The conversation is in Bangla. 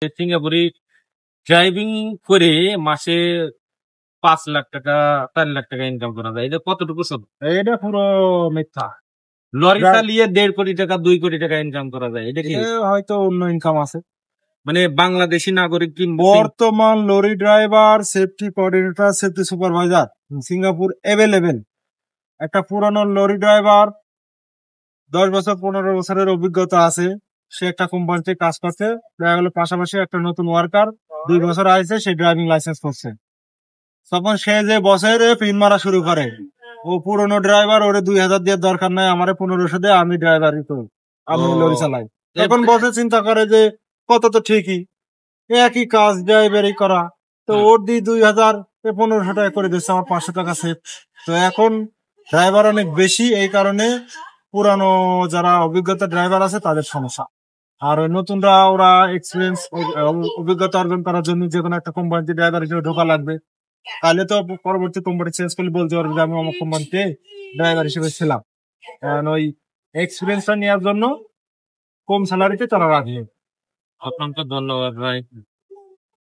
সিঙ্গাপুরে ড্রাইভিং করে মাসে 5 লাখ টাকা 4 লাখ টাকা ইনকাম করা যায়। এটা কতটুকু সত্য? এটা পুরো মিথ্যা। লরি চালিয়ে 1.5 কোটি টাকা 2 কোটি টাকা ইনকাম করা যায়, এটা কি? হয়তো অন্য ইনকাম আছে। মানে বাংলাদেশি নাগরিক কি বর্তমান lorry driver, safety coordinator, safety supervisor Singapore available. একটা পুরানো লরি ড্রাইভার 10 বছর 15 বছরের অভিজ্ঞতা আছে, সে একটা কোম্পানিতে কাজ করছে, দেখা গেল পাশাপাশি একটা নতুন ওয়ার্কার 2 বছর আছে, সে ড্রাইভিং লাইসেন্স করছে। তখন সে যে বছরে পিন মারা শুরু করে, ও পুরনো ড্রাইভার, ওরে 2000 দিয়ে দরকার নাই, আমারে 1500 দিয়ে, আমি ড্রাইভারই তো, আমি লরি চালাই। তখন বসে চিন্তা করে যে কত তো ঠিকই, একই কাজ ড্রাইভারি করা, তো ওর দিয়ে 2000 1500 টাকা করে দিচ্ছে, আমার 500 টাকা সেভ। তো এখন ড্রাইভার অনেক বেশি, এই কারণে পুরানো যারা অভিজ্ঞতা ড্রাইভার আছে তাদের সমস্যা। আর ওই নতুনরা, ওরা এক্সপিরিয়েন্স অভিজ্ঞতা অর্জন করার জন্য যে কোনো একটা কোম্পানিতে ড্রাইভার হিসেবে ঢোকা লাগবে। তাহলে তো পরবর্তী কোম্পানি চেঞ্জ করলে বলতে পারবে যে আমি আমার কোম্পানিতে ড্রাইভার হিসেবে ছিলাম। কারণ ওই এক্সপিরিয়েন্সটা নেওয়ার জন্য কম স্যালারিতে তারা রাজি। আপনাকে ধন্যবাদ ভাই।